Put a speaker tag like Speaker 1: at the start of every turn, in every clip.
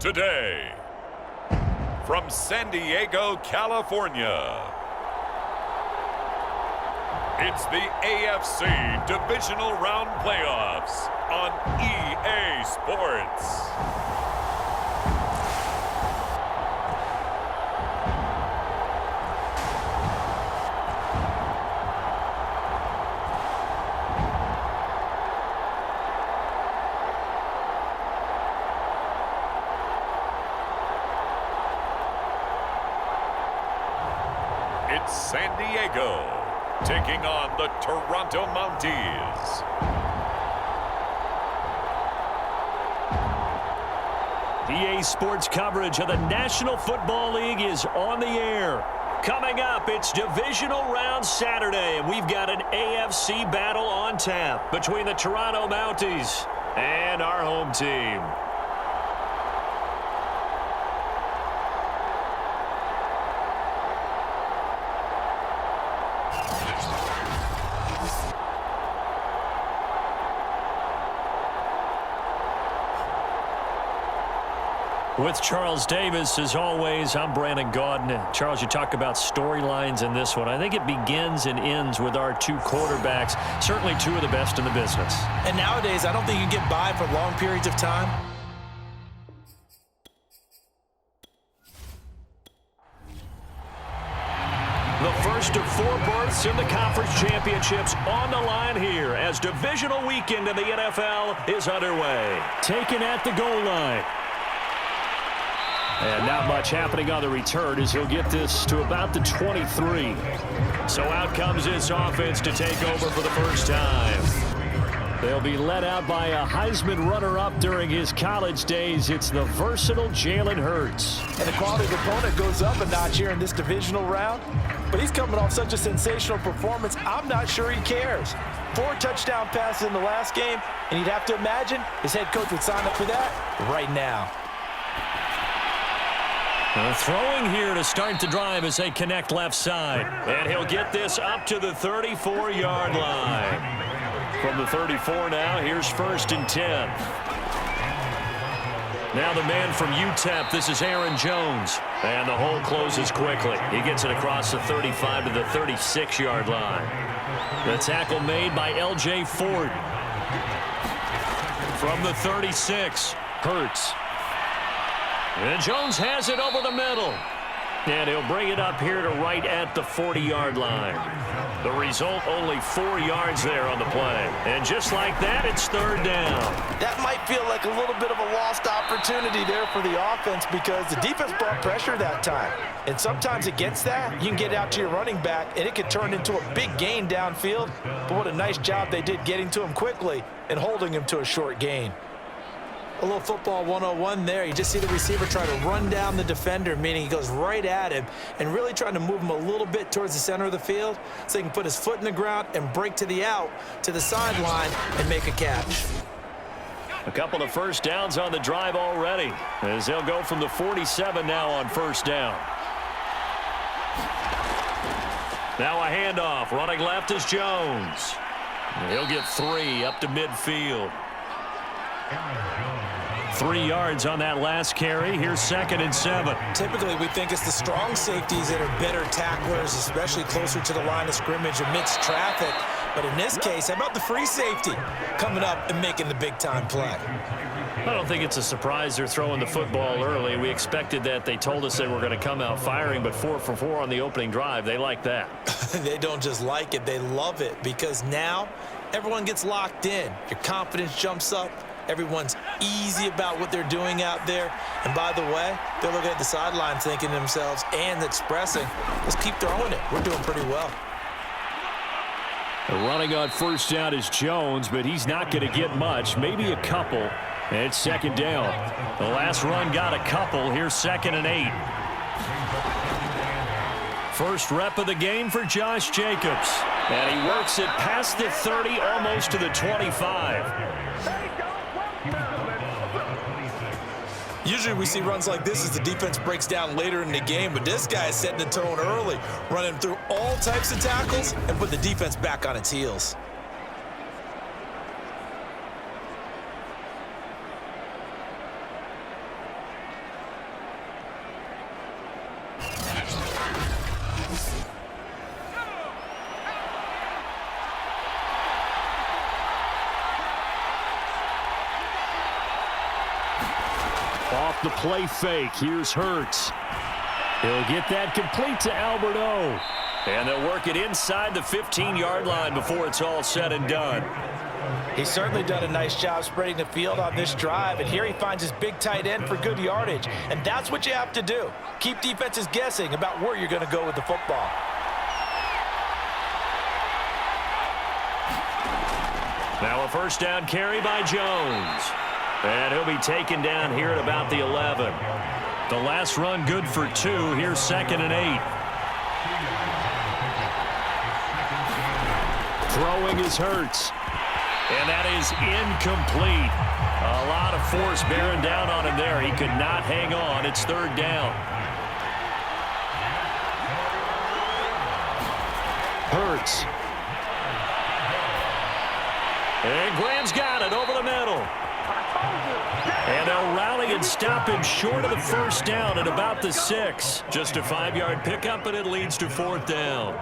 Speaker 1: Today, from San Diego, California, it's the AFC Divisional Round Playoffs on EA Sports. It's San Diego taking on the Toronto Mounties.
Speaker 2: EA Sports coverage of the National Football League is on the air. Coming up, it's Divisional Round Saturday, and we've got an AFC battle on tap between the Toronto Mounties and our home team. With Charles Davis, as always, I'm Brandon Gaudin. Charles, you talk about storylines in this one. I think it begins and ends with our two quarterbacks, certainly two of the best in the business.
Speaker 3: And nowadays, I don't think you can get by for long periods of time.
Speaker 2: The first of four berths in the conference championships on the line here as divisional weekend in the NFL is underway. Taken at the goal line. And not much happening on the return as he'll get this to about the 23. So out comes this offense to take over for the first time. They'll be led out by a Heisman runner-up during his college days. It's the versatile Jalen Hurts.
Speaker 3: And the quality of the opponent goes up a notch here in this divisional round. But he's coming off such a sensational performance, I'm not sure he cares. 4 touchdown passes in the last game, and you'd have to imagine his head coach would sign up for that right now.
Speaker 2: Throwing here to start the drive as they connect left side. And he'll get this up to the 34-yard line. From the 34 now, here's 1st and 10. Now the man from UTEP, this is Aaron Jones. And the hole closes quickly. He gets it across the 35 to the 36-yard line. The tackle made by L.J. Ford. From the 36, Hurts. And Jones has it over the middle. And he'll bring it up here to right at the 40-yard line. The result, only 4 yards there on the play. And just like that, it's 3rd down.
Speaker 3: That might feel like a little bit of a lost opportunity there for the offense because the defense brought pressure that time. And sometimes against that, you can get out to your running back, and it could turn into a big gain downfield. But what a nice job they did getting to him quickly and holding him to a short gain. A little football 101 there. You just see the receiver try to run down the defender, meaning he goes right at him and really trying to move him a little bit towards the center of the field so he can put his foot in the ground and break to the out, to the sideline, and make a catch.
Speaker 2: A couple of first downs on the drive already as they'll go from the 47 now on 1st down. Now a handoff. Running left is Jones. He'll get 3 up to midfield. 3 yards on that last carry. Here's 2nd and 7.
Speaker 3: Typically, we think it's the strong safeties that are better tacklers, especially closer to the line of scrimmage amidst traffic. But in this case, how about the free safety coming up and making the big-time play?
Speaker 2: I don't think it's a surprise they're throwing the football early. We expected that. They told us they were going to come out firing, but 4 for 4 on the opening drive. They like that.
Speaker 3: They don't just like it. They love it because now everyone gets locked in. Your confidence jumps up. Everyone's easy about what they're doing out there. And by the way, they're looking at the sideline thinking to themselves and expressing, let's keep throwing it. We're doing pretty well.
Speaker 2: Running on 1st down is Jones, but he's not going to get much, maybe a couple. And it's 2nd down. The last run got a couple. Here's 2nd and 8. First rep of the game for Josh Jacobs. And he works it past the 30, almost to the 25.
Speaker 3: Usually we see runs like this as the defense breaks down later in the game, but this guy is setting the tone early, running through all types of tackles and put the defense back on its heels.
Speaker 2: Off the play fake, here's Hurts. He'll get that complete to Albert O. And they'll work it inside the 15-yard line before it's all said and done.
Speaker 3: He's certainly done a nice job spreading the field on this drive, and here he finds his big tight end for good yardage. And that's what you have to do. Keep defenses guessing about where you're going to go with the football.
Speaker 2: Now a first down carry by Jones. And he'll be taken down here at about the 11. The last run good for 2. Here's 2nd and 8. Throwing is Hurts. And that is incomplete. A lot of force bearing down on him there. He could not hang on. It's 3rd down. Hurts. And Graham's got it over the middle. And they'll rally and stop him short of the first down at about the 6. Just a 5-yard pickup, and it leads to 4th down.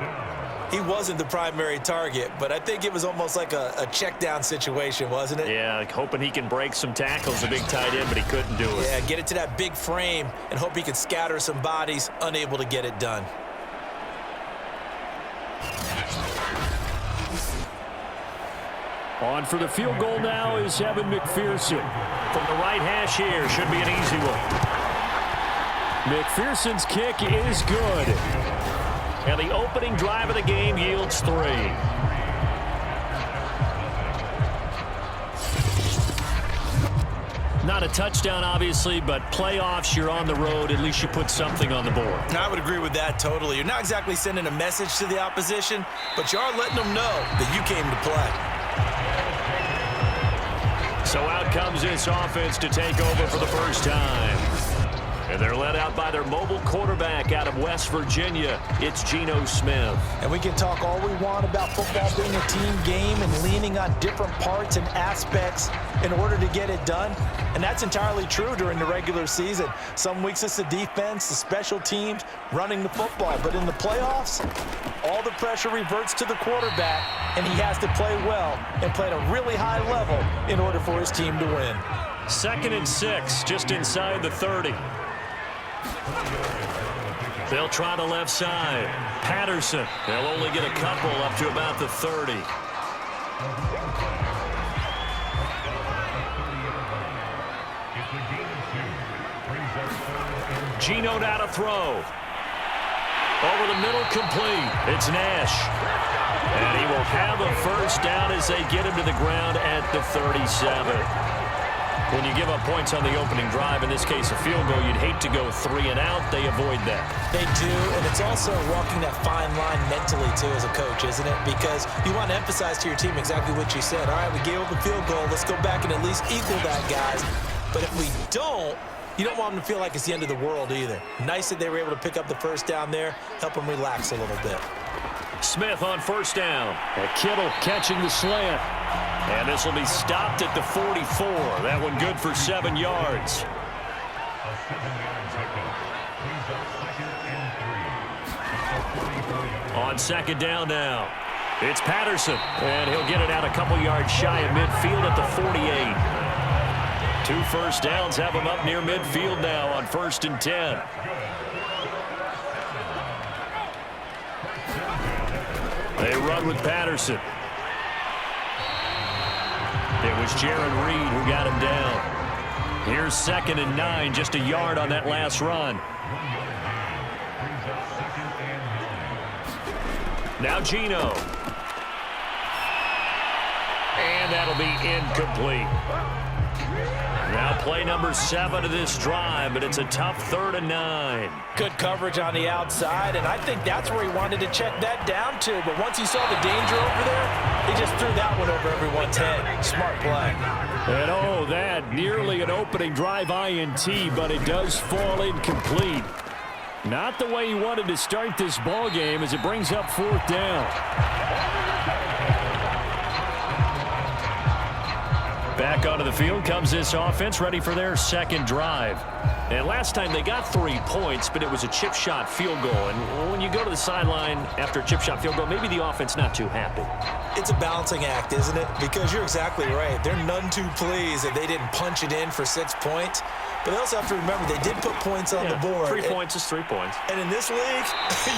Speaker 3: He wasn't the primary target, but I think it was almost like a check down situation, wasn't it?
Speaker 2: Yeah, hoping he can break some tackles, a big tight end, but he couldn't do it.
Speaker 3: Yeah, get it to that big frame and hope he can scatter some bodies, unable to get it done.
Speaker 2: On for the field goal now is Evan McPherson. From the right hash here, should be an easy one. McPherson's kick is good. And the opening drive of the game yields 3. Not a touchdown, obviously, but playoffs, you're on the road. At least you put something on the board.
Speaker 3: I would agree with that totally. You're not exactly sending a message to the opposition, but you are letting them know that you came to play.
Speaker 2: So out comes this offense to take over for the first time. And they're led out by their mobile quarterback out of West Virginia. It's Geno Smith.
Speaker 3: And we can talk all we want about football being a team game and leaning on different parts and aspects in order to get it done. And that's entirely true during the regular season. Some weeks it's the defense, the special teams, running the football. But in the playoffs, all the pressure reverts to the quarterback, and he has to play well and play at a really high level in order for his team to win.
Speaker 2: 2nd and 6, just inside the 30. They'll try the left side. Patterson. They'll only get a couple up to about the 30. Geno now to throw. Over the middle, complete. It's Nash. And he will have a first down as they get him to the ground at the 37. When you give up points on the opening drive, in this case a field goal, you'd hate to go 3 and out. They avoid that.
Speaker 3: They do, and it's also walking that fine line mentally, too, as a coach, isn't it? Because you want to emphasize to your team exactly what you said. All right, we gave up a field goal. Let's go back and at least equal that, guys. But if we don't, you don't want them to feel like it's the end of the world either. Nice that they were able to pick up the first down there, help them relax a little bit.
Speaker 2: Smith on first down. And Kittle catching the slant. And this will be stopped at the 44. That one good for 7 yards. On 2nd down now. It's Patterson. And he'll get it out a couple yards shy of midfield at the 48. 2 first downs have him up near midfield now on 1st and 10. They run with Patterson. It was Jaron Reed who got him down. Here's 2nd and 9, just a yard on that last run. Now Geno. And that'll be incomplete. Now play number 7 of this drive, but it's a tough 3rd and 9.
Speaker 3: Good coverage on the outside, and I think that's where he wanted to check that down to. But once he saw the danger over there, he just threw that one over everyone's head. Smart play.
Speaker 2: And oh, that nearly an opening drive INT, but it does fall incomplete. Not the way he wanted to start this ball game as it brings up 4th down. Back onto the field comes this offense, ready for their second drive. And last time they got 3 points, but it was a chip shot field goal. And when you go to the sideline after a chip shot field goal, maybe the offense not too happy.
Speaker 3: It's a balancing act, isn't it? Because you're exactly right. They're none too pleased that they didn't punch it in for 6 points. But they also have to remember they did put points on the board.
Speaker 2: 3 points is 3 points.
Speaker 3: And in this league,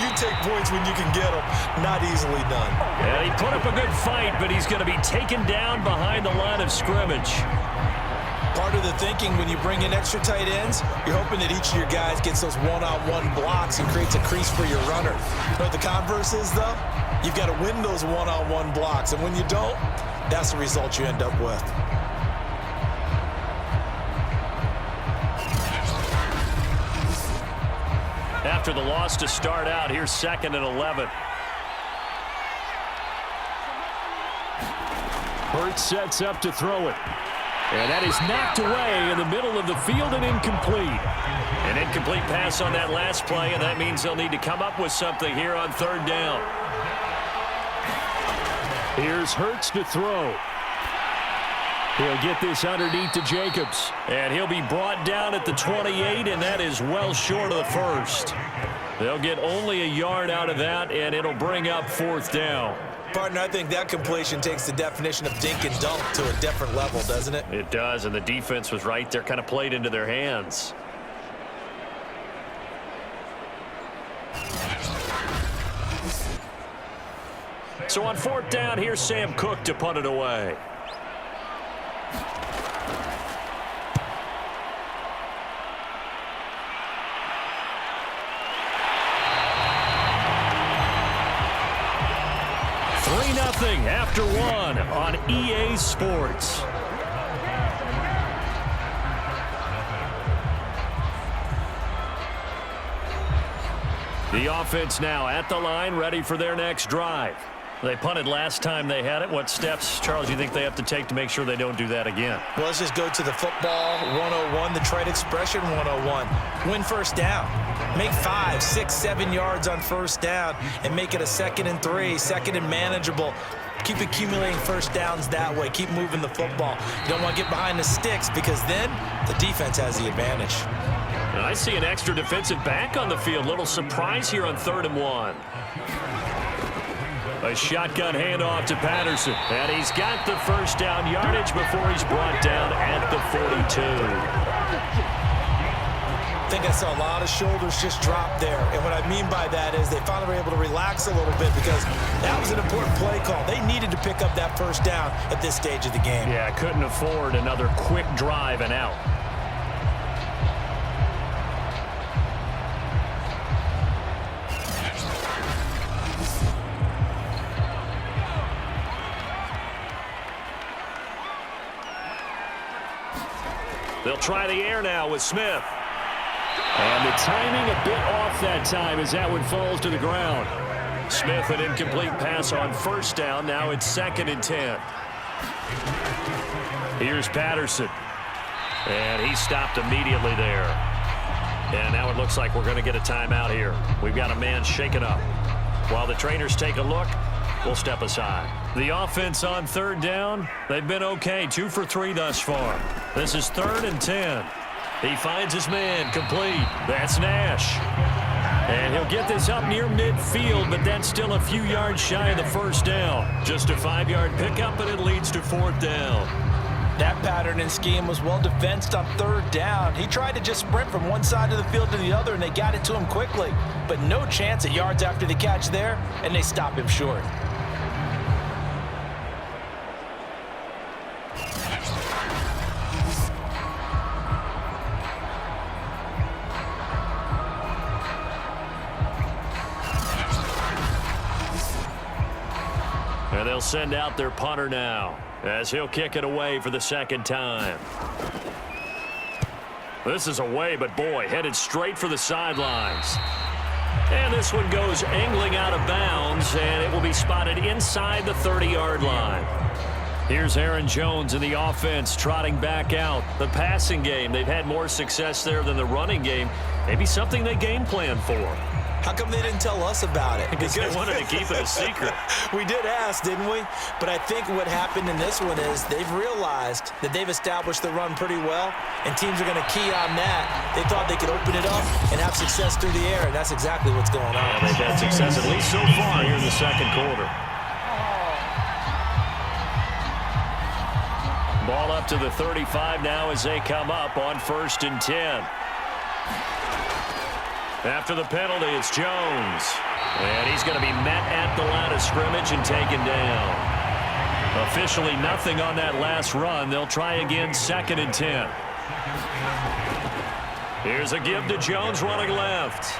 Speaker 3: you take points when you can get them. Not easily done.
Speaker 2: Yeah, he put up a good fight, but he's going to be taken down behind the line of scrimmage.
Speaker 3: Part of the thinking when you bring in extra tight ends, you're hoping that each of your guys gets those one-on-one blocks and creates a crease for your runner. But the converse is, though, you've got to win those one-on-one blocks. And when you don't, that's the result you end up with.
Speaker 2: After the loss to start out, here's 2nd and 11. Hurts sets up to throw it. And that is knocked away in the middle of the field and incomplete. An incomplete pass on that last play, and that means they'll need to come up with something here on 3rd down. Here's Hurts to throw. He'll get this underneath to Jacobs. And he'll be brought down at the 28, and that is well short of the first. They'll get only a yard out of that, and it'll bring up 4th down.
Speaker 3: Partner, I think that completion takes the definition of dink and dunk to a different level, doesn't it?
Speaker 2: It does, and the defense was right there, kind of played into their hands. So on 4th down, here's Sam Cook to punt it away. After 1 on EA Sports. The offense now at the line, ready for their next drive. They punted last time they had it. What steps, Charles, do you think they have to take to make sure they don't do that again?
Speaker 3: Well, let's just go to the football 101, the trade expression 101. Win 1st down. Make 5, 6, 7 yards on 1st down and make it a 2nd and 3, 2nd and manageable. Keep accumulating 1st downs that way. Keep moving the football. You don't want to get behind the sticks because then the defense has the advantage.
Speaker 2: And I see an extra defensive back on the field. Little surprise here on 3rd and 1. A shotgun handoff to Patterson. And he's got the 1st down yardage before he's brought down at the 42.
Speaker 3: I think I saw a lot of shoulders just drop there. And what I mean by that is they finally were able to relax a little bit because that was an important play call. They needed to pick up that 1st down at this stage of the game.
Speaker 2: Yeah, couldn't afford another quick drive and out. They'll try the air now with Smith. And the timing a bit off that time as that one falls to the ground. Smith, an incomplete pass on 1st down. Now it's 2nd and 10. Here's Patterson. And he stopped immediately there. And now it looks like we're going to get a timeout here. We've got a man shaken up. While the trainers take a look, we'll step aside. The offense on 3rd down, they've been okay. 2 for 3 thus far. This is 3rd and 10. He finds his man complete. That's Nash. And he'll get this up near midfield, but that's still a few yards shy of the 1st down. Just a 5-yard pickup, and it leads to 4th down.
Speaker 3: That pattern and scheme was well defensed on 3rd down. He tried to just sprint from one side of the field to the other, and they got it to him quickly. But no chance at yards after the catch there, and they stop him short.
Speaker 2: And they'll send out their punter now as he'll kick it away for the 2nd time. This is away, but boy, headed straight for the sidelines. And this one goes angling out of bounds, and it will be spotted inside the 30-yard line. Here's Aaron Jones in the offense trotting back out. The passing game, they've had more success there than the running game. Maybe something they game plan for.
Speaker 3: How come they didn't tell us about it?
Speaker 2: Because they wanted to keep it a secret.
Speaker 3: We did ask, didn't we? But I think what happened in this one is they've realized that they've established the run pretty well, and teams are going to key on that. They thought they could open it up and have success through the air, and that's exactly what's going on.
Speaker 2: Yeah, they've had success at least so far here in the second quarter. Ball up to the 35 now as they come up on 1st and 10. After the penalty, it's Jones. And he's going to be met at the line of scrimmage and taken down. Officially nothing on that last run. They'll try again 2nd and 10. Here's a give to Jones running left.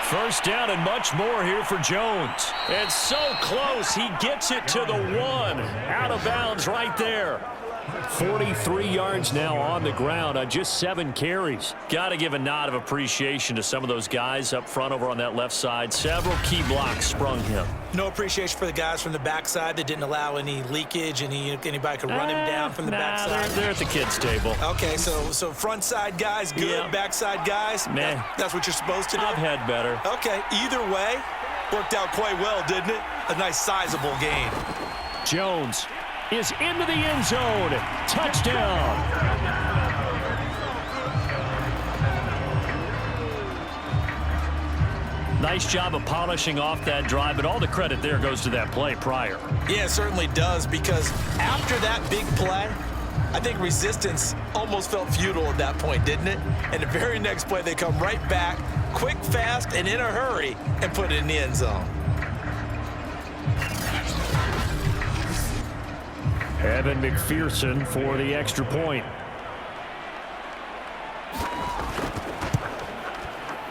Speaker 2: First down and much more here for Jones. And so close, he gets it to the 1. Out of bounds right there. 43 yards now on the ground on just 7 carries. Got to give a nod of appreciation to some of those guys up front over on that left side. Several key blocks sprung him.
Speaker 3: No appreciation for the guys from the backside that didn't allow any leakage, and anybody could run him down from the backside.
Speaker 2: They're at the kids' table.
Speaker 3: Okay, so front side guys, good.
Speaker 2: Yeah.
Speaker 3: Backside guys,
Speaker 2: man,
Speaker 3: that's what you're supposed to do?
Speaker 2: I've had better.
Speaker 3: Okay, either way, worked out quite well, didn't it? A nice sizable gain.
Speaker 2: Jones is into the end zone. Touchdown. Nice job of polishing off that drive, but all the credit there goes to that play prior.
Speaker 3: Yeah, it certainly does, because after that big play, I think resistance almost felt futile at that point, didn't it? And the very next play, they come right back, quick, fast, and in a hurry, and put it in the end zone.
Speaker 2: Evan McPherson for the extra point.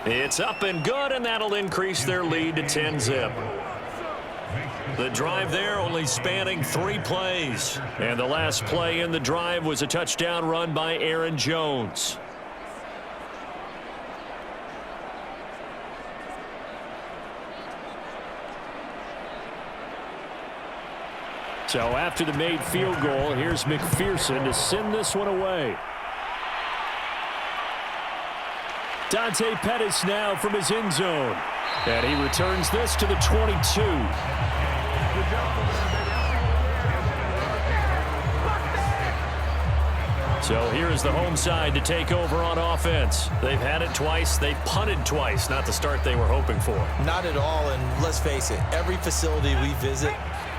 Speaker 2: It's up and good, and that'll increase their lead to 10-zip. The drive there only spanning 3 plays. And the last play in the drive was a touchdown run by Aaron Jones. So after the made field goal, here's McPherson to send this one away. Dante Pettis now from his end zone. And he returns this to the 22. So here is the home side to take over on offense. They've had it twice. They've punted twice. Not the start they were hoping for.
Speaker 3: Not at all, and let's face it, every facility we visit,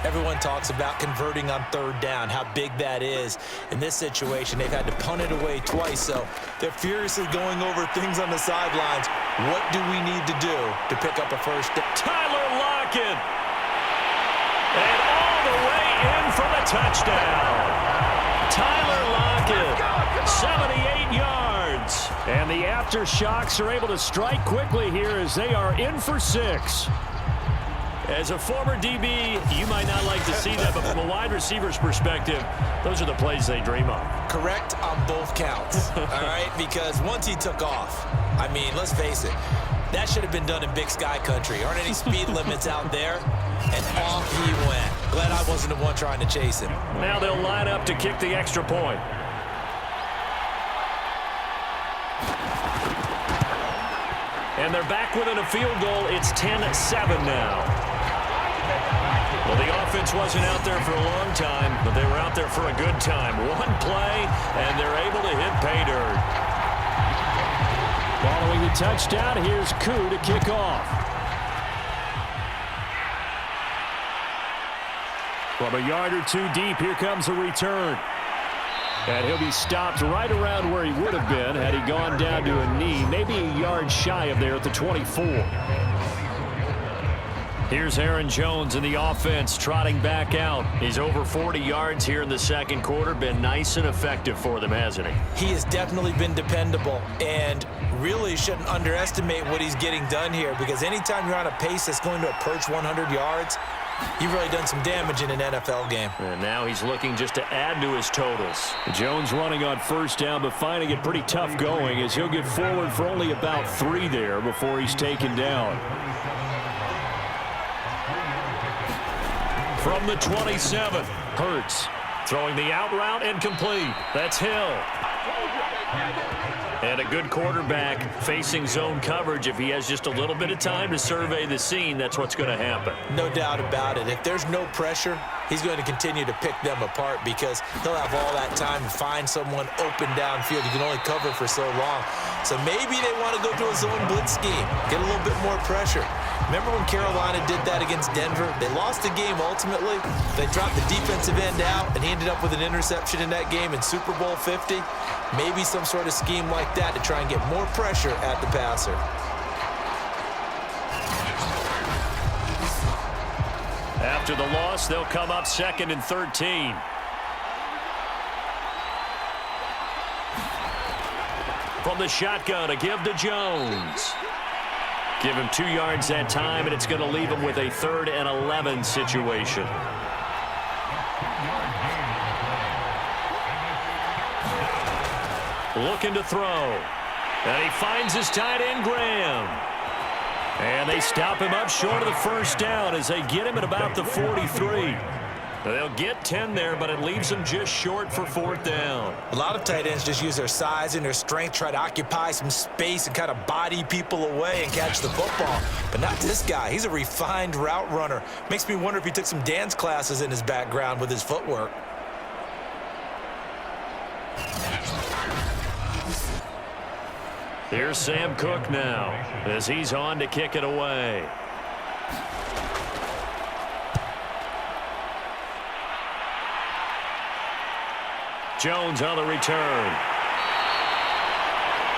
Speaker 3: everyone talks about converting on 3rd down, how big that is. In this situation, they've had to punt it away twice, so they're furiously going over things on the sidelines. What do we need to do to pick up a first down?
Speaker 2: Tyler Lockett. And all the way in for the touchdown. Tyler Lockett, 78 yards. And the Aftershocks are able to strike quickly here as they are in for 6. As a former DB, you might not like to see that, but from a wide receiver's perspective, those are the plays they dream of.
Speaker 3: Correct on both counts, all right? Because once he took off, I mean, let's face it, that should have been done in Big Sky country. Aren't any speed limits out there? And off he went. Glad I wasn't the one trying to chase him.
Speaker 2: Now they'll line up to kick the extra point. And they're back within a field goal. It's 10-7 now. Well, the offense wasn't out there for a long time, but they were out there for a good time. One play, and they're able to hit pay dirt. Following the touchdown, here's Koo to kick off. From a yard or 2 deep, here comes a return. And he'll be stopped right around where he would have been had he gone down to a knee, maybe a yard shy of there at the 24. Here's Aaron Jones in the offense trotting back out. He's over 40 yards here in the second quarter. Been nice and effective for them, hasn't he?
Speaker 3: He has definitely been dependable, and really shouldn't underestimate what he's getting done here, because anytime you're on a pace that's going to approach 100 yards, you've really done some damage in an NFL game.
Speaker 2: And now he's looking just to add to his totals. Jones running on first down, but finding it pretty tough going as he'll get forward for only about 3 there before he's taken down. From the 27, Hurts throwing the out route and complete. That's Hill. And a good quarterback facing zone coverage, if he has just a little bit of time to survey the scene, that's what's going to happen.
Speaker 3: No doubt about it. If there's no pressure, he's going to continue to pick them apart because he'll have all that time to find someone open downfield. You can only cover for so long. So maybe they want to go to a zone blitz scheme, get a little bit more pressure. Remember when Carolina did that against Denver? They lost the game ultimately. They dropped the defensive end out, and he ended up with an interception in that game in Super Bowl 50. Maybe some sort of scheme like that to try and get more pressure at the passer.
Speaker 2: After the loss, they'll come up 2nd and 13. From the shotgun, a give to Jones. Give him 2 yards that time, and it's going to leave him with a 3rd and 11 situation. Looking to throw. And he finds his tight end, Graham. And they stop him up short of the first down as they get him at about the 43. They'll get 10 there, but it leaves them just short for 4th down.
Speaker 3: A lot of tight ends just use their size and their strength, try to occupy some space and kind of body people away and catch the football. But not this guy. He's a refined route runner. Makes me wonder if he took some dance classes in his background with his footwork.
Speaker 2: Here's Sam Cook now as he's on to kick it away. Jones on the return.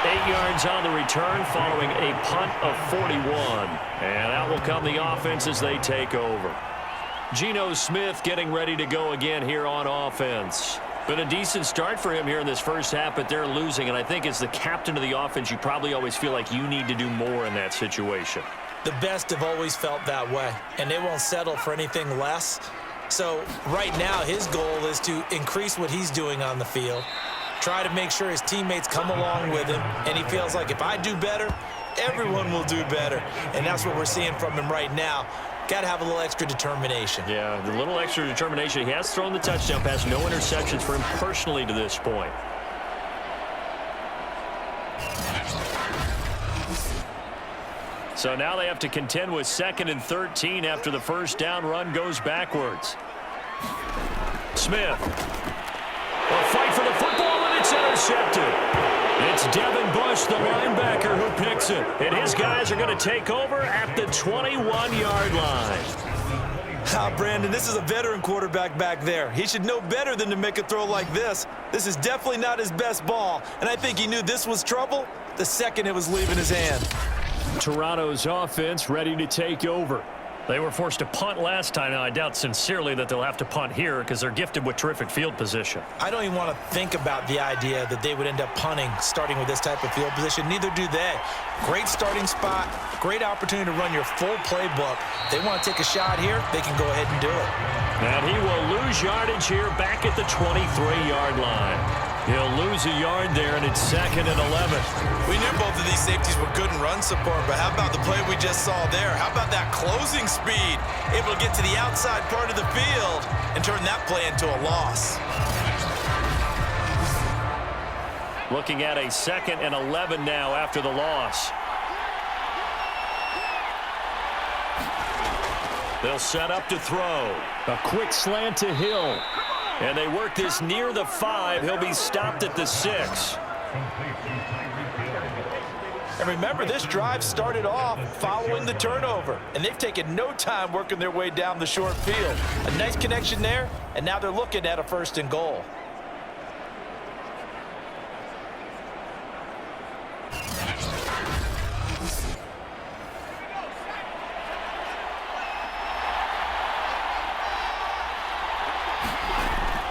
Speaker 2: 8 yards on the return following a punt of 41. And out will come the offense as they take over. Geno Smith getting ready to go again here on offense. Been a decent start for him here in this first half, but they're losing. And I think as the captain of the offense, you probably always feel like you need to do more in that situation.
Speaker 3: The best have always felt that way, and they won't settle for anything less. So right now his goal is to increase what he's doing on the field, try to make sure his teammates come along with him, and he feels like if I do better, everyone will do better. And that's what we're seeing from him right now. Got to have a little extra determination.
Speaker 2: Yeah, the little extra determination. He has thrown the touchdown pass, no interceptions for him personally to this point. So now they have to contend with 2nd and 13 after the first down run goes backwards. Smith. A fight for the football, and it's intercepted. It's Devin Bush, the linebacker, who picks it. And his guys are going to take over at the 21-yard line.
Speaker 3: Brandon, this is a veteran quarterback back there. He should know better than to make a throw like this. This is definitely not his best ball, and I think he knew this was trouble the second it was leaving his hand.
Speaker 2: Toronto's offense ready to take over. They were forced to punt last time. Now, I doubt sincerely that they'll have to punt here because they're gifted with terrific field position.
Speaker 3: I don't even want to think about the idea that they would end up punting starting with this type of field position. Neither do they. Great starting spot, great opportunity to run your full playbook. They want to take a shot here, they can go ahead and do it.
Speaker 2: And he will lose yardage here back at the 23-yard line. He'll lose a yard there, and it's 2nd and 11.
Speaker 3: We knew both of these safeties were good in run support, but how about the play we just saw there? How about that closing speed? Able to get to the outside part of the field and turn that play into a loss.
Speaker 2: Looking at a 2nd and 11 now after the loss. They'll set up to throw. A quick slant to Hill. And they work this near the 5. He'll be stopped at the 6.
Speaker 3: And remember, this drive started off following the turnover, and they've taken no time working their way down the short field. A nice connection there, and now they're looking at a 1st and goal.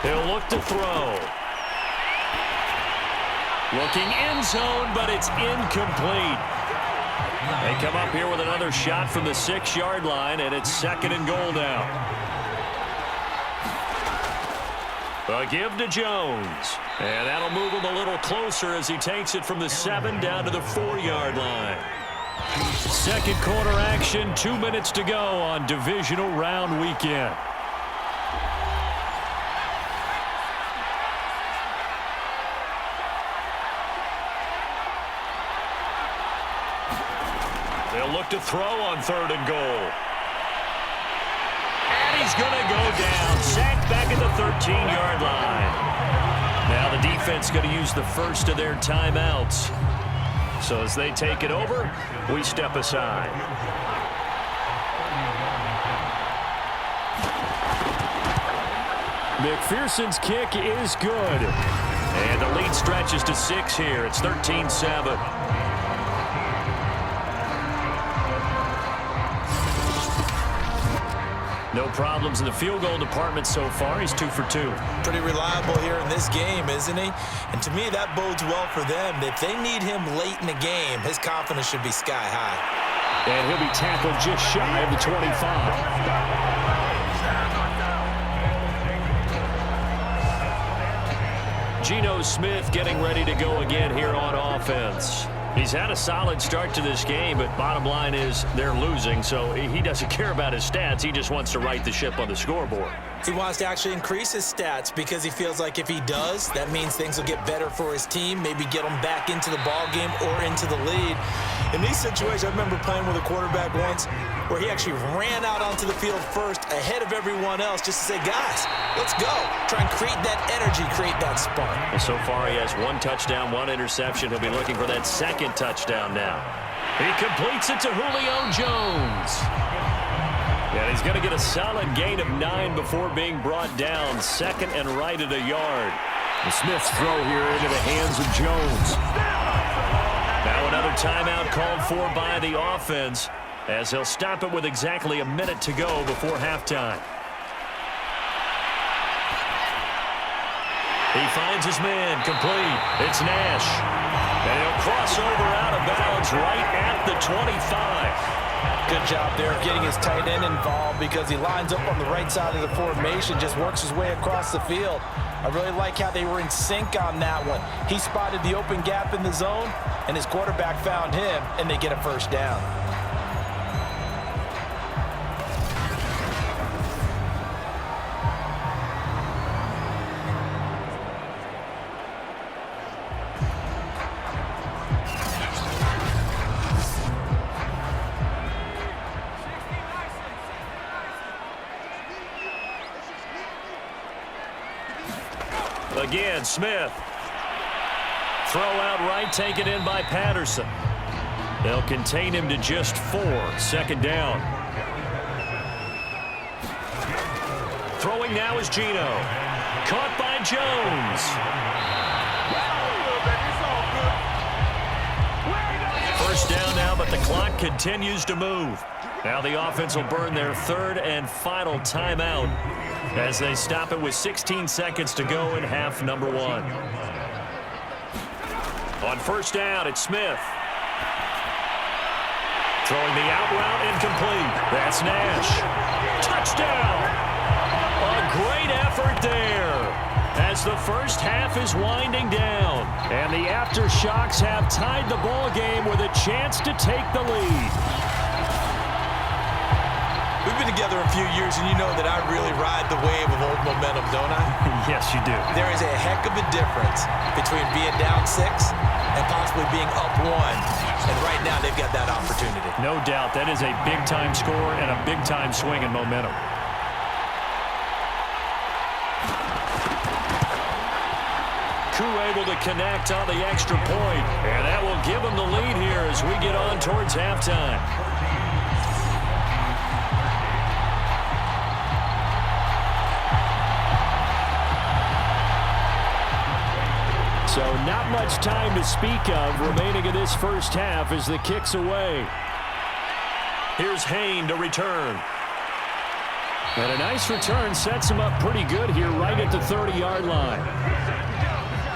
Speaker 2: He'll look to throw. Looking end zone, but it's incomplete. They come up here with another shot from the 6-yard line, and it's 2nd and goal now. A give to Jones. And that'll move him a little closer as he takes it from the 7 down to the 4-yard line. Second quarter action, 2 minutes to go on divisional round weekend. They'll look to throw on 3rd and goal. And he's going to go down. Sacked back at the 13-yard line. Now the defense going to use the first of their timeouts. So as they take it over, we step aside. McPherson's kick is good. And the lead stretches to 6 here. It's 13-7. No problems in the field goal department so far. He's 2 for 2.
Speaker 3: Pretty reliable here in this game, isn't he? And to me, that bodes well for them. If they need him late in the game, his confidence should be sky high.
Speaker 2: And he'll be tackled just shy of the 25. Geno Smith getting ready to go again here on offense. He's had a solid start to this game, but bottom line is they're losing, so he doesn't care about his stats. He just wants to right the ship on the scoreboard.
Speaker 3: He wants to actually increase his stats because he feels like if he does, that means things will get better for his team, maybe get them back into the ball game or into the lead. In these situations, I remember playing with a quarterback once where he actually ran out onto the field first ahead of everyone else just to say, guys, let's go. Try and create that energy, create that spark.
Speaker 2: Well, so far he has 1 touchdown, 1 interception. He'll be looking for that 2nd touchdown now. He completes it to Julio Jones. And he's going to get a solid gain of 9 before being brought down. 2nd and right at a yard. The Smith's throw here into the hands of Jones. Now another timeout called for by the offense as they'll stop it with exactly a minute to go before halftime. He finds his man complete. It's Nash. And he'll cross over out of bounds right at the 25.
Speaker 3: Good job there of getting his tight end involved because he lines up on the right side of the formation, just works his way across the field. I really like how they were in sync on that one. He spotted the open gap in the zone, and his quarterback found him, and they get a first down.
Speaker 2: Again, Smith. Throw out right, taken in by Patterson. They'll contain him to just 4. 2nd down. Throwing now is Geno. Caught by Jones. First down now, but the clock continues to move. Now the offense will burn their 3rd and final timeout as they stop it with 16 seconds to go in half number 1. On first down, it's Smith. Throwing the out route incomplete. That's Nash. Touchdown! A great effort there as the first half is winding down. And the Aftershocks have tied the ball game with a chance to take the lead.
Speaker 3: We've been together a few years, and you know that I really ride the wave of old momentum, don't I?
Speaker 2: Yes, you do.
Speaker 3: There is a heck of a difference between being down 6 and possibly being up 1. And right now, they've got that opportunity.
Speaker 2: No doubt. That is a big-time score and a big-time swing in momentum. Koo able to connect on the extra point. And that will give them the lead here as we get on towards halftime. So not much time to speak of remaining in this first half as the kick's away. Here's Hain to return. And a nice return sets him up pretty good here right at the 30-yard line.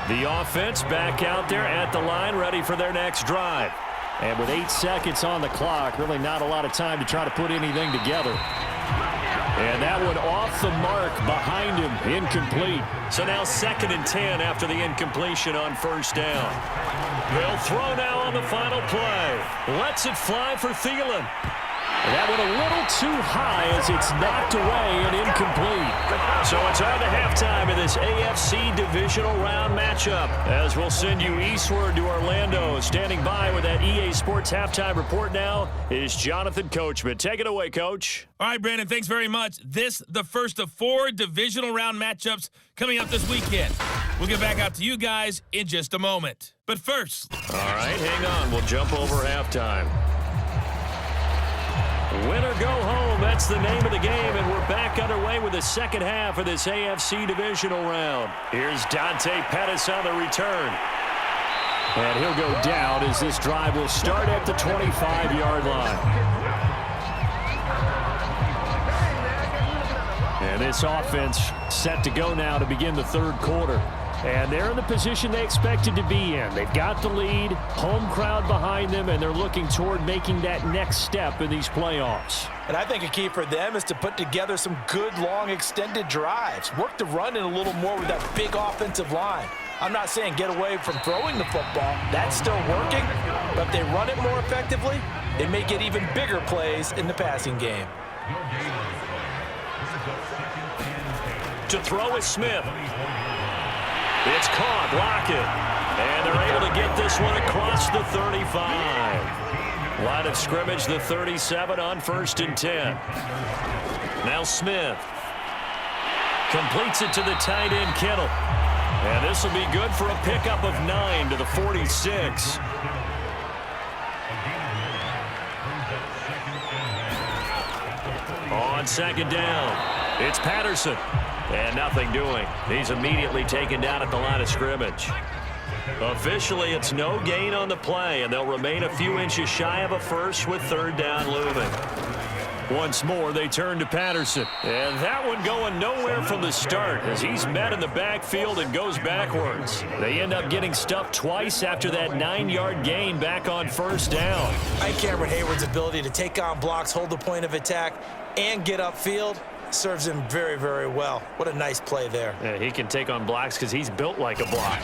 Speaker 2: The offense back out there at the line ready for their next drive. And with 8 seconds on the clock, really not a lot of time to try to put anything together. And that one off the mark behind him, incomplete. So now 2nd and 10 after the incompletion on first down. They'll throw now on the final play. Lets it fly for Thielen. That went a little too high as it's knocked away and incomplete. So it's on to halftime in this AFC Divisional Round matchup, as we'll send you eastward to Orlando. Standing by with that EA Sports Halftime Report now is Jonathan Coachman. Take it away, Coach.
Speaker 4: All right, Brandon, thanks very much. This, the first of 4 Divisional Round matchups coming up this weekend. We'll get back out to you guys in just a moment. But first.
Speaker 2: All right, hang on. We'll jump over halftime. Win or go home, that's the name of the game, and we're back underway with the second half of this AFC Divisional Round. Here's Dante Pettis on the return. And he'll go down as this drive will start at the 25-yard line. And this offense set to go now to begin the third quarter. And they're in the position they expected to be in. They've got the lead, home crowd behind them, and they're looking toward making that next step in these playoffs.
Speaker 3: And I think a key for them is to put together some good, long, extended drives. Work the run in a little more with that big offensive line. I'm not saying get away from throwing the football. That's still working. But if they run it more effectively, they may get even bigger plays in the passing game.
Speaker 2: To throw is Smith. It's caught, Lockett. And they're able to get this one across the 35. Line of scrimmage, the 37 on 1st and 10. Now Smith completes it to the tight end, Kittle. And this will be good for a pickup of 9 to the 46. On second down, it's Patterson. And nothing doing. He's immediately taken down at the line of scrimmage. Officially, it's no gain on the play, and they'll remain a few inches shy of a first with 3rd down looming. Once more, they turn to Patterson. And that one going nowhere from the start as he's met in the backfield and goes backwards. They end up getting stuffed twice after that 9-yard gain back on 1st down.
Speaker 3: Cameron Hayward's ability to take on blocks, hold the point of attack, and get upfield serves him very, very well. What a nice play there.
Speaker 2: Yeah, he can take on blocks because he's built like a block.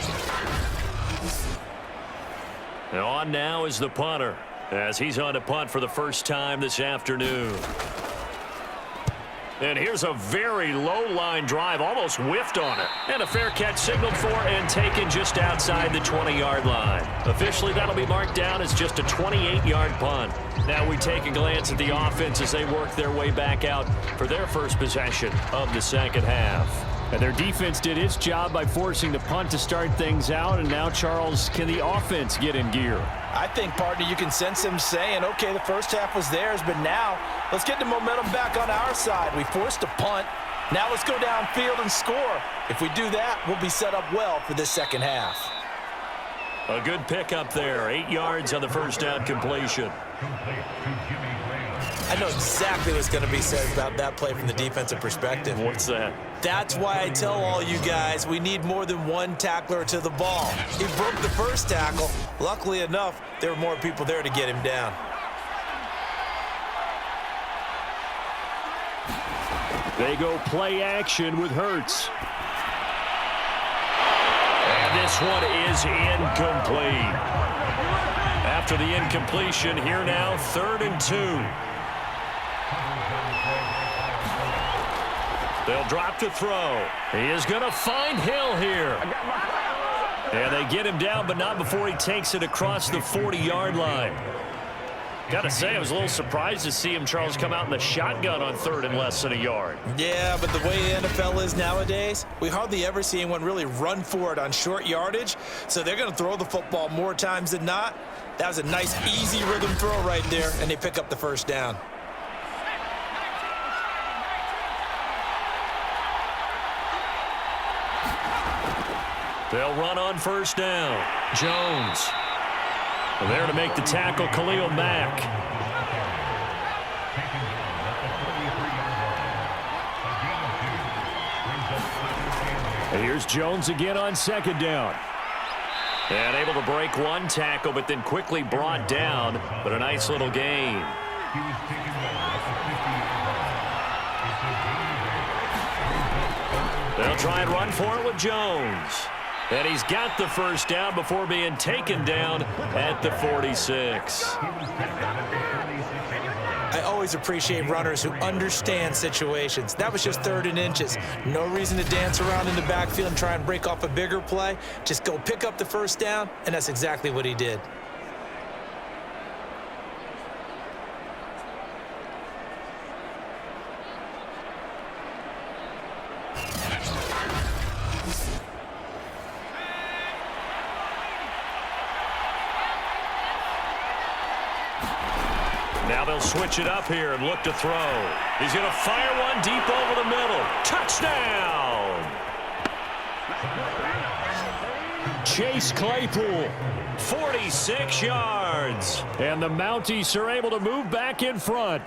Speaker 2: And on now is the punter as he's on to punt for the first time this afternoon. And here's a very low-line drive, almost whiffed on it. And a fair catch signaled for and taken just outside the 20-yard line. Officially, that'll be marked down as just a 28-yard punt. Now we take a glance at the offense as they work their way back out for their first possession of the second half. And their defense did its job by forcing the punt to start things out. And now, Charles, can the offense get in gear?
Speaker 3: I think, partner, you can sense them saying, okay, the first half was theirs, but now let's get the momentum back on our side. We forced a punt. Now let's go downfield and score. If we do that, we'll be set up well for this second half.
Speaker 2: A good pickup there. 8 yards on the first down completion.
Speaker 3: I know exactly what's going to be said about that play from the defensive perspective.
Speaker 2: What's that?
Speaker 3: That's why I tell all you guys we need more than one tackler to the ball. He broke the first tackle. Luckily enough, there were more people there to get him down.
Speaker 2: They go play action with Hurts. And this one is incomplete. After the incompletion, here now, 3rd and 2. They'll drop to throw. He is going to find Hill here. And they get him down, but not before he takes it across the 40-yard line. Got to say, I was a little surprised to see him, Charles, come out in the shotgun on 3rd and less than a yard.
Speaker 3: Yeah, but the way the NFL is nowadays, we hardly ever see anyone really run for it on short yardage. So they're going to throw the football more times than not. That was a nice, easy rhythm throw right there, and they pick up the first down.
Speaker 2: They'll run on 1st down. Jones. There to make the tackle, Khalil Mack. And here's Jones again on 2nd down. And able to break one tackle, but then quickly brought down. But a nice little gain. They'll try and run for it with Jones. And he's got the first down before being taken down at the 46.
Speaker 3: I always appreciate runners who understand situations. That was just 3rd and inches. No reason to dance around in the backfield and try and break off a bigger play. Just go pick up the first down, and that's exactly what he did.
Speaker 2: Now they'll switch it up here and look to throw. He's going to fire one deep over the middle. Touchdown! Chase Claypool, 46 yards. And the Mounties are able to move back in front.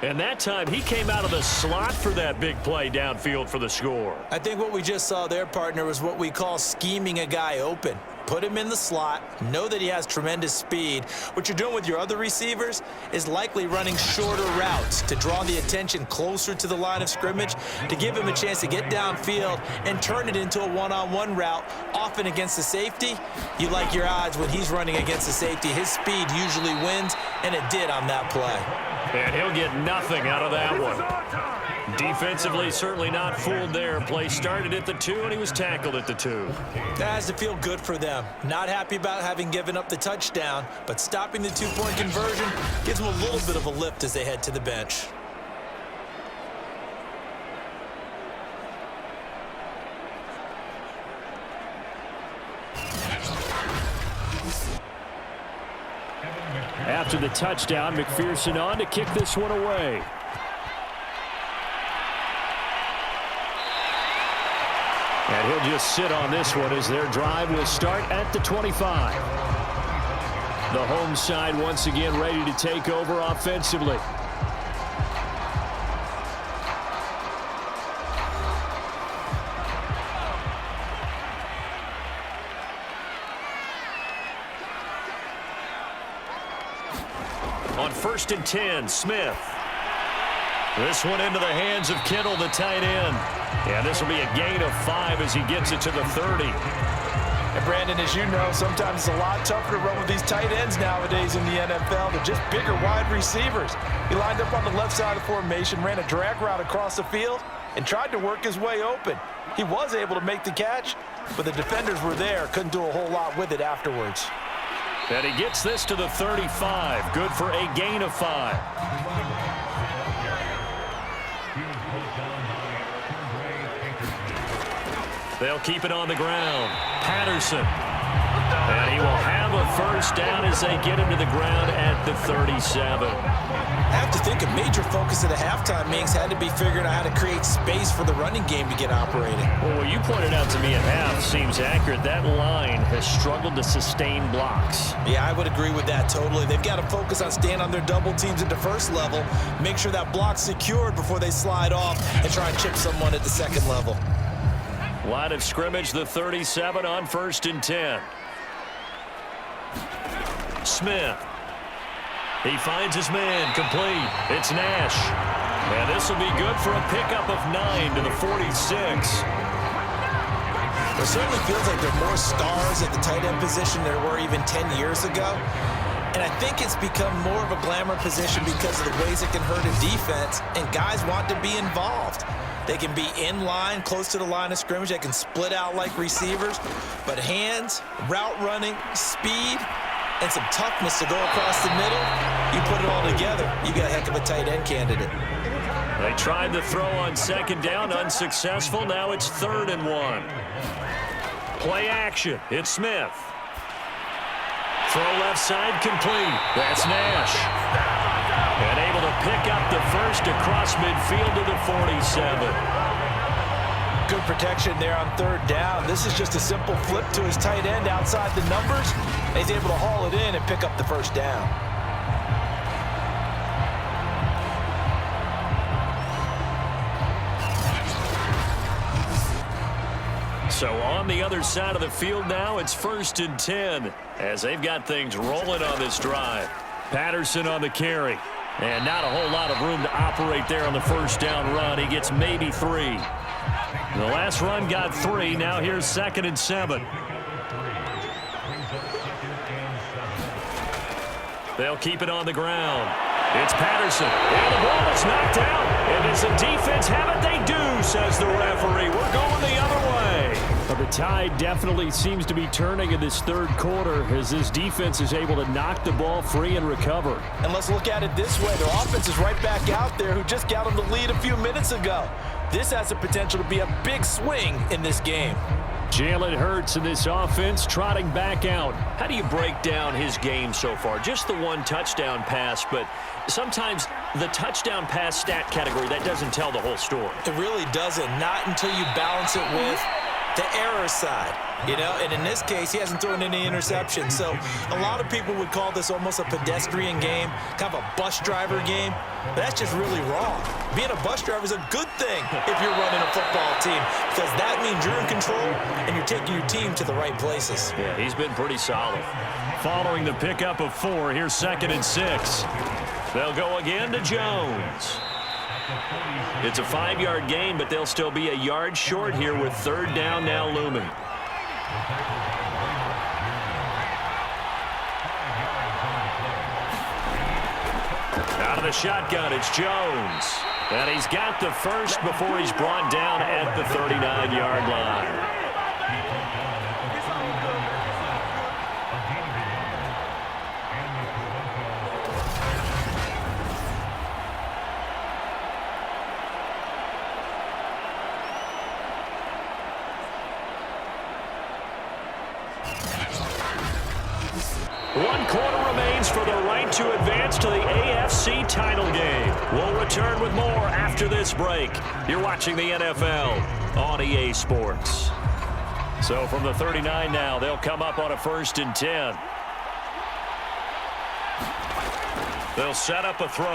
Speaker 2: And that time, he came out of the slot for that big play downfield for the score.
Speaker 3: I think what we just saw there, partner, was what we call scheming a guy open. Put him in the slot, know that he has tremendous speed. What you're doing with your other receivers is likely running shorter routes to draw the attention closer to the line of scrimmage, to give him a chance to get downfield and turn it into a one-on-one route, often against the safety. You like your odds when he's running against the safety. His speed usually wins, and it did on that play.
Speaker 2: And he'll get nothing out of that one. Defensively, certainly not fooled there. Play started at the 2, and he was tackled at the 2.
Speaker 3: That has to feel good for them. Not happy about having given up the touchdown, but stopping the 2-point conversion gives them a little bit of a lift as they head to the bench.
Speaker 2: After the touchdown, McPherson on to kick this one away. And he'll just sit on this one as their drive will start at the 25. The home side once again ready to take over offensively. On 1st and 10, Smith. This one into the hands of Kittle, the tight end. Yeah, this will be a gain of 5 as he gets it to the 30.
Speaker 3: And Brandon, as you know, sometimes it's a lot tougher to run with these tight ends nowadays in the NFL. They're just bigger wide receivers. He lined up on the left side of the formation, ran a drag route across the field, and tried to work his way open. He was able to make the catch, but the defenders were there, couldn't do a whole lot with it afterwards.
Speaker 2: And he gets this to the 35. Good for a gain of 5. They'll keep it on the ground. Patterson. And he will have a first down as they get him to the ground at the 37.
Speaker 3: I have to think a major focus of the halftime meetings had to be figuring out how to create space for the running game to get operating.
Speaker 2: Well, what you pointed out to me at half seems accurate. That line has struggled to sustain blocks.
Speaker 3: Yeah, I would agree with that totally. They've got to focus on staying on their double teams at the first level, make sure that block's secured before they slide off and try and chip someone at the second level.
Speaker 2: Line of scrimmage, the 37 on 1st and 10. Smith. He finds his man, complete. It's Nash. And this will be good for a pickup of 9 to the 46.
Speaker 3: It certainly feels like there are more stars at the tight end position than there were even 10 years ago. And I think it's become more of a glamour position because of the ways it can hurt a defense, and guys want to be involved. They can be in line, close to the line of scrimmage. They can split out like receivers. But hands, route running, speed, and some toughness to go across the middle, you put it all together, you got a heck of a tight end candidate.
Speaker 2: They tried the throw on 2nd down, unsuccessful. Now it's 3rd and 1. Play action. It's Smith. Throw left side, complete. That's Nash. And able to pick up the first across midfield to the 47.
Speaker 3: Good protection there on 3rd down. This is just a simple flip to his tight end outside the numbers. And he's able to haul it in and pick up the first down.
Speaker 2: So on the other side of the field now, it's 1st and 10 as they've got things rolling on this drive. Patterson on the carry. And not a whole lot of room to operate there on the first down run. He gets maybe 3. The last run got 3. Now here's 2nd and 7. They'll keep it on the ground. It's Patterson. And the ball is knocked out. And does the defense have it? They do, says the referee. We're going the other way. But the tide definitely seems to be turning in this third quarter as this defense is able to knock the ball free and recover.
Speaker 3: And let's look at it this way. Their offense is right back out there who just got them the lead a few minutes ago. This has the potential to be a big swing in this game.
Speaker 2: Jalen Hurts in this offense trotting back out. How do you break down his game so far? Just the one touchdown pass, but sometimes the touchdown pass stat category, that doesn't tell the whole story.
Speaker 3: It really doesn't, not until you balance it with the error side, you know, and in this case, he hasn't thrown any interceptions. So a lot of people would call this almost a pedestrian game, kind of a bus driver game. But that's just really wrong. Being a bus driver is a good thing if you're running a football team, because that means you're in control and you're taking your team to the right places.
Speaker 2: Yeah, he's been pretty solid. Following the pickup of 4, here's 2nd and 6. They'll go again to Jones. It's a 5-yard gain, but they'll still be a yard short here with 3rd down now looming. Out of the shotgun, it's Jones. And he's got the first before he's brought down at the 39-yard line. One quarter remains for the right to advance to the AFC title game. We'll return with more after this break. You're watching the NFL on EA Sports. So from the 39 now, they'll come up on a 1st and 10. They'll set up a throw.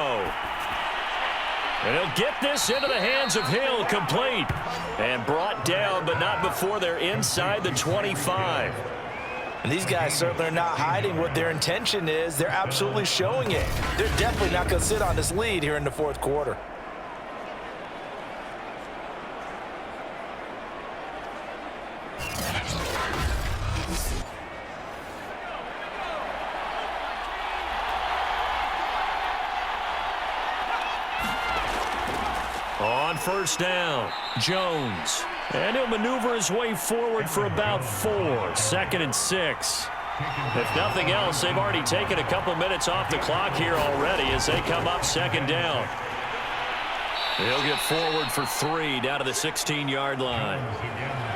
Speaker 2: And he'll get this into the hands of Hill, complete. And brought down, but not before they're inside the 25.
Speaker 3: And these guys certainly are not hiding what their intention is. They're absolutely showing it. They're definitely not going to sit on this lead here in the 4th quarter.
Speaker 2: On 1st down, Jones. And he'll maneuver his way forward for about 4. 2nd and 6. If nothing else, they've already taken a couple minutes off the clock here already as they come up 2nd down. He'll get forward for 3 down to the 16-yard line.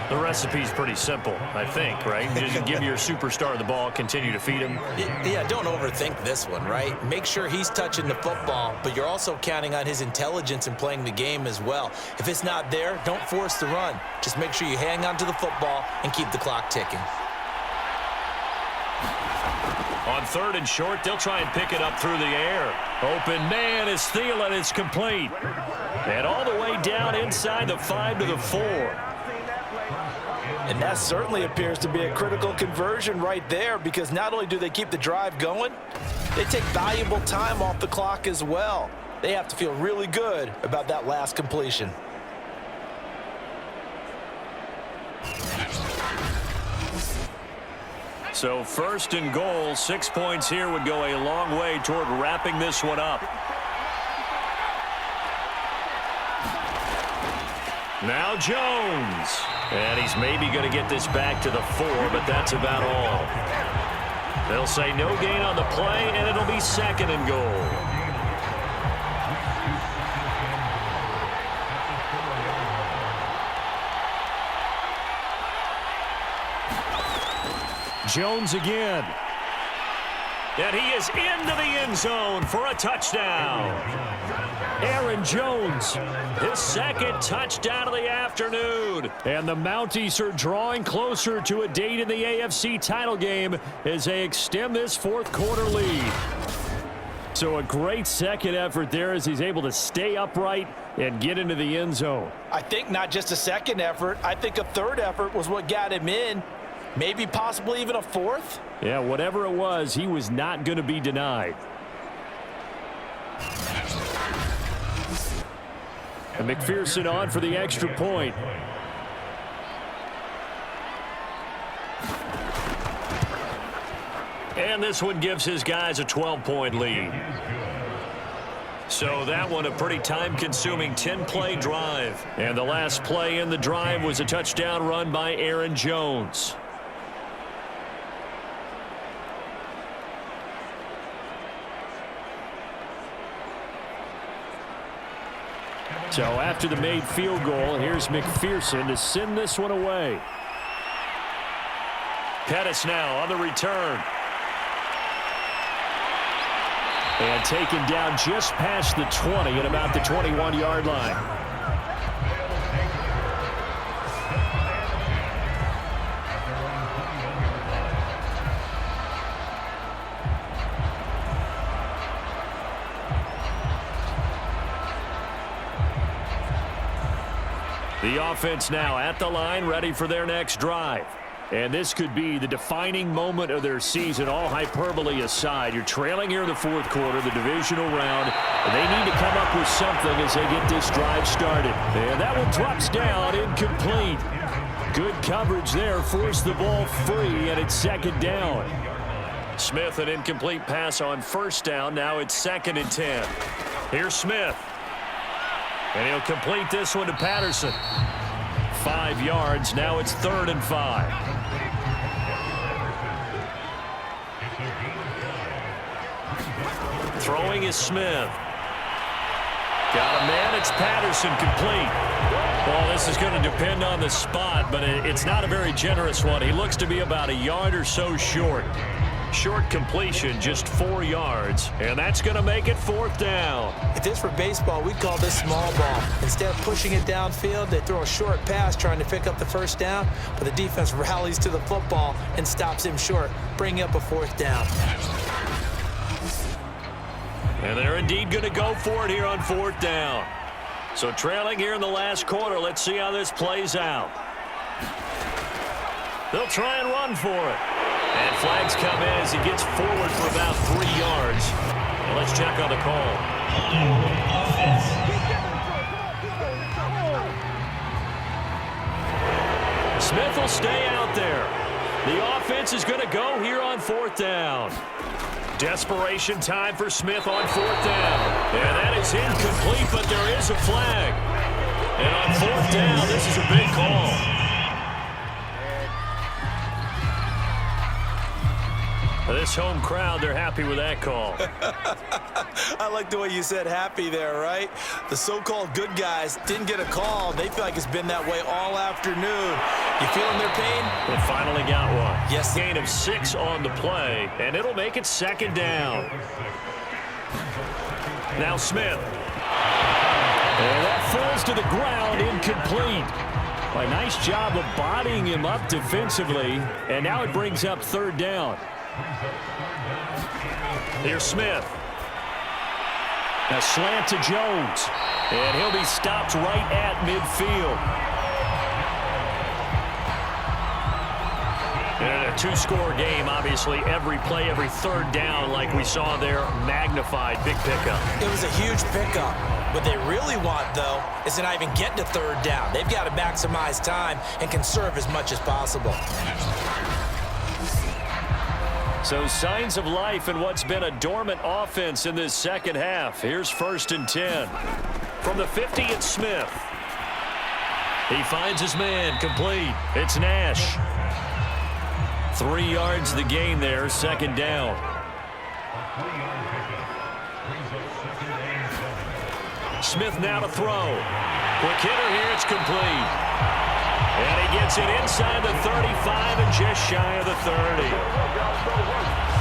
Speaker 2: The recipe's pretty simple, I think, right? Just give your superstar the ball, continue to feed him.
Speaker 3: Yeah, don't overthink this one, right? Make sure he's touching the football, but you're also counting on his intelligence in playing the game as well. If it's not there, don't force the run. Just make sure you hang on to the football and keep the clock ticking.
Speaker 2: On 3rd and short, they'll try and pick it up through the air. Open man is Thielen. It's complete. And all the way down inside the 5 to the 4.
Speaker 3: And that certainly appears to be a critical conversion right there, because not only do they keep the drive going, they take valuable time off the clock as well. They have to feel really good about that last completion.
Speaker 2: So 1st and goal, 6 points here would go a long way toward wrapping this one up. Now Jones. And he's maybe going to get this back to the 4, but that's about all. They'll say no gain on the play, and it'll be 2nd and goal. Jones again. And he is into the end zone for a touchdown. Aaron Jones, his 2nd touchdown of the afternoon. And the Mounties are drawing closer to a date in the AFC title game as they extend this 4th quarter lead. So a great 2nd effort there as he's able to stay upright and get into the end zone.
Speaker 3: I think not just a 2nd effort. I think a 3rd effort was what got him in. Maybe possibly even a 4th.
Speaker 2: Yeah, whatever it was, he was not going to be denied. And McPherson on for the extra point. And this one gives his guys a 12-point lead. So that one a pretty time-consuming 10-play drive. And the last play in the drive was a touchdown run by Aaron Jones. So after the made field goal, here's McPherson to send this one away. Pettis now on the return. And taken down just past the 20 at about the 21-yard line. The offense now at the line, ready for their next drive. And this could be the defining moment of their season, all hyperbole aside. You're trailing here in the fourth quarter, the divisional round. And they need to come up with something as they get this drive started. And that one drops down, incomplete. Good coverage there, forced the ball free, and it's second down. Smith, an incomplete pass on first down. Now it's 2nd and 10. Here's Smith. And he'll complete this one to Patterson. 5 yards. Now it's 3rd and 5. Throwing is Smith. Got a man. It's Patterson, complete. Well, this is going to depend on the spot, but it's not a very generous one. He looks to be about a yard or so short. Short completion, just 4 yards, and that's going to make it 4th down.
Speaker 3: If this were baseball, we'd call this small ball. Instead of pushing it downfield, they throw a short pass trying to pick up the first down, but the defense rallies to the football and stops him short, bringing up a 4th down.
Speaker 2: And they're indeed going to go for it here on 4th down. So trailing here in the last quarter, let's see how this plays out. They'll try and run for it. And flags come in as he gets forward for about 3 yards. Well, let's check on the call. Smith will stay out there. The offense is going to go here on 4th down. Desperation time for Smith on 4th down. And that is incomplete, but there is a flag. And on 4th down, this is a big call. This home crowd, they're happy with that call.
Speaker 3: I like the way you said happy there, right? The so-called good guys didn't get a call. They feel like it's been that way all afternoon. You feeling their pain?
Speaker 2: They finally got one.
Speaker 3: Yes.
Speaker 2: Gain of 6 on the play, and it'll make it 2nd down. Now Smith. And that falls to the ground, incomplete. A nice job of bodying him up defensively, and now it brings up 3rd down. Here's Smith. A slant to Jones. And he'll be stopped right at midfield. And a 2-score game, obviously, every play, every 3rd down, like we saw there, magnified. Big pickup.
Speaker 3: It was a huge pickup. What they really want, though, is to not even get to 3rd down. They've got to maximize time and conserve as much as possible.
Speaker 2: So signs of life in what's been a dormant offense in this second half. Here's 1st and 10. From the 50, it's Smith. He finds his man, complete. It's Nash. 3 yards the gain there, 2nd down. Smith now to throw. Quick hitter here, it's complete. And he gets it inside the 35 and just shy of the 30.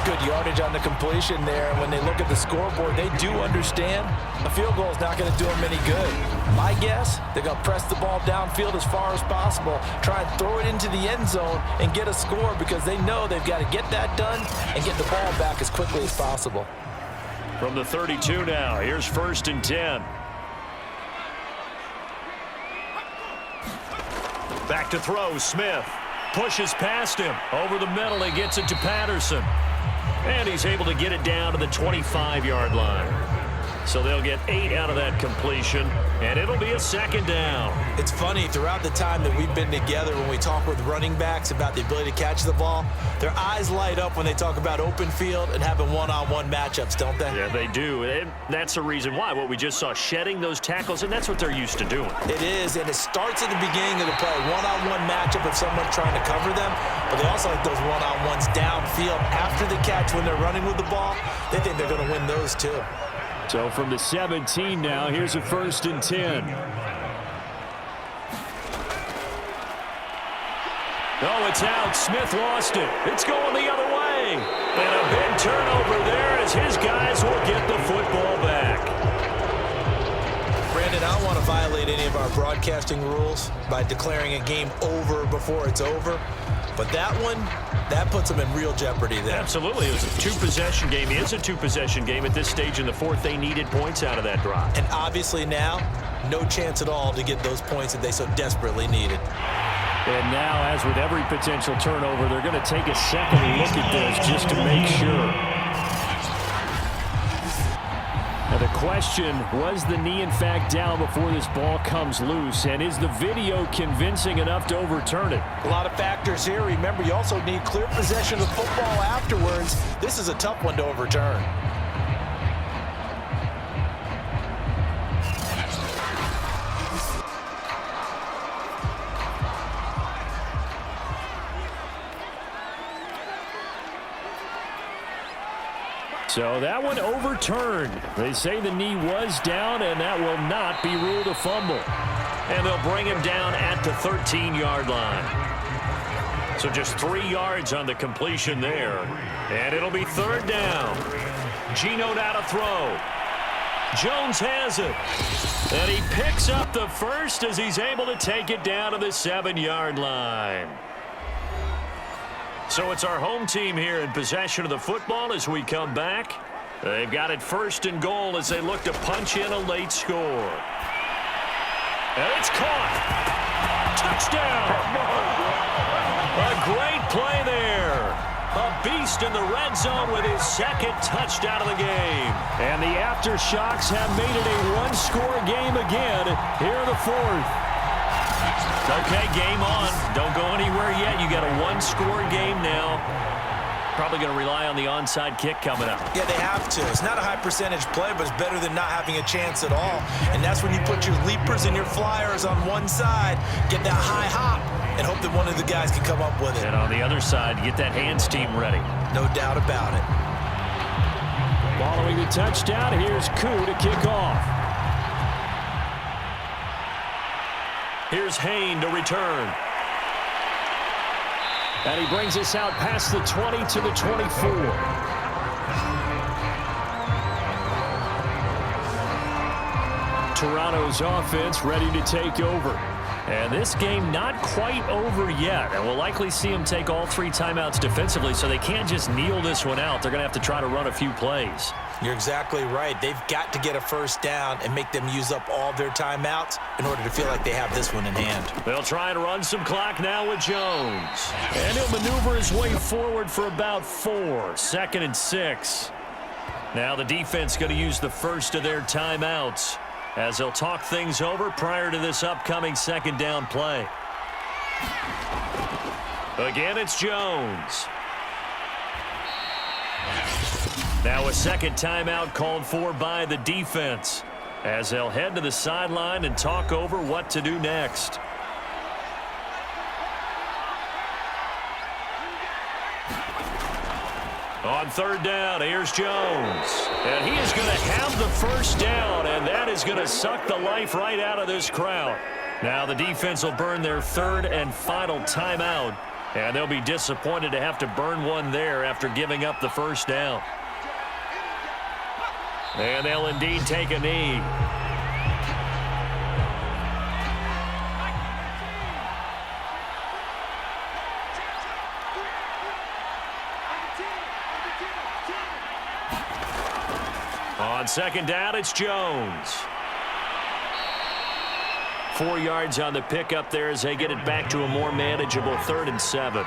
Speaker 3: Good yardage on the completion there. And when they look at the scoreboard, they do understand a field goal is not going to do them any good. My guess, they're going to press the ball downfield as far as possible, try and throw it into the end zone and get a score because they know they've got to get that done and get the ball back as quickly as possible.
Speaker 2: From the 32 now, here's 1st and 10. Back to throw, Smith. Pushes past him. Over the middle, he gets it to Patterson. And he's able to get it down to the 25-yard line. So they'll get 8 out of that completion, and it'll be a second down.
Speaker 3: It's funny, throughout the time that we've been together, when we talk with running backs about the ability to catch the ball, their eyes light up when they talk about open field and having one-on-one matchups, don't they?
Speaker 2: Yeah, they do. And that's the reason why. What we just saw, shedding those tackles, and that's what they're used to doing.
Speaker 3: It is, and it starts at the beginning of the play. One-on-one matchup if someone's trying to cover them, but they also like those one-on-ones downfield after the catch when they're running with the ball. They think they're going to win those too.
Speaker 2: So from the 17 now, here's a 1st and 10. Oh, it's out. Smith lost it. It's going the other way. And a big turnover there as his guys will get the football back.
Speaker 3: Brandon, I don't want to violate any of our broadcasting rules by declaring a game over before it's over. But that one, that puts them in real jeopardy there.
Speaker 2: Absolutely. It was a two-possession game. It is a two-possession game at this stage in the fourth. They needed points out of that drive.
Speaker 3: And obviously now, no chance at all to get those points that they so desperately needed.
Speaker 2: And now, as with every potential turnover, they're going to take a second look at this just to make sure. Now the question, was the knee in fact down before this ball comes loose? And is the video convincing enough to overturn it?
Speaker 3: A lot of factors here. Remember, you also need clear possession of the football afterwards. This is a tough one to overturn.
Speaker 2: So that one overturned. They say the knee was down, and that will not be ruled a fumble. And they'll bring him down at the 13-yard line. So just 3 yards on the completion there. And it'll be 3rd down. Geno now to throw. Jones has it. And he picks up the first as he's able to take it down to the 7-yard line. So it's our home team here in possession of the football as we come back. They've got it 1st and goal as they look to punch in a late score. And it's caught. Touchdown. A great play there. A beast in the red zone with his 2nd touchdown of the game. And the Aftershocks have made it a one-score game again here in the 4th. Okay, game on. Don't go anywhere yet. You got a one-score game now. Probably going to rely on the onside kick coming up.
Speaker 3: Yeah, they have to. It's not a high-percentage play, but it's better than not having a chance at all. And that's when you put your leapers and your flyers on one side, get that high hop, and hope that one of the guys can come up with it.
Speaker 2: And on the other side, get that hands team ready.
Speaker 3: No doubt about it.
Speaker 2: Following the touchdown, here's Koo to kick off. Here's Hain to return. And he brings us out past the 20 to the 24. Toronto's offense ready to take over. And this game not quite over yet. And we'll likely see them take all 3 timeouts defensively, so they can't just kneel this one out. They're going to have to try to run a few plays.
Speaker 3: You're exactly right. They've got to get a 1st down and make them use up all their timeouts in order to feel like they have this one in hand.
Speaker 2: They'll try and run some clock now with Jones. And he'll maneuver his way forward for about 4. 2nd and 6. Now the defense going to use the first of their timeouts as they'll talk things over prior to this upcoming 2nd down play. Again, it's Jones. Now a 2nd timeout called for by the defense as they'll head to the sideline and talk over what to do next. On 3rd down, here's Jones. And he is going to have the 1st down, and that is going to suck the life right out of this crowd. Now the defense will burn their 3rd and final timeout, and they'll be disappointed to have to burn one there after giving up the 1st down. And they'll indeed take a knee. On 2nd down, it's Jones. 4 yards on the pickup there as they get it back to a more manageable 3rd and 7.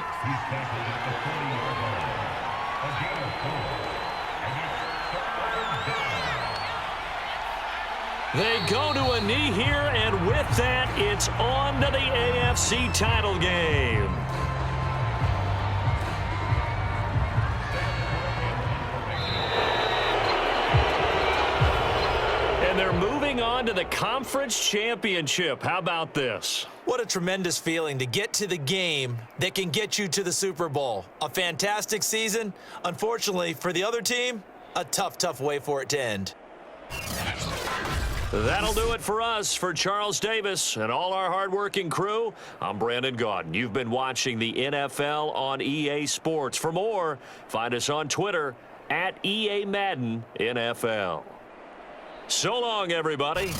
Speaker 2: They go to a knee here, and with that, it's on to the AFC title game. And they're moving on to the conference championship. How about this?
Speaker 3: What a tremendous feeling to get to the game that can get you to the Super Bowl. A fantastic season. Unfortunately, for the other team, a tough way for it to end.
Speaker 2: That'll do it for us. For Charles Davis and all our hardworking crew, I'm Brandon Gaudin. You've been watching the NFL on EA Sports. For more, find us on Twitter @EA Madden NFL. So long, everybody.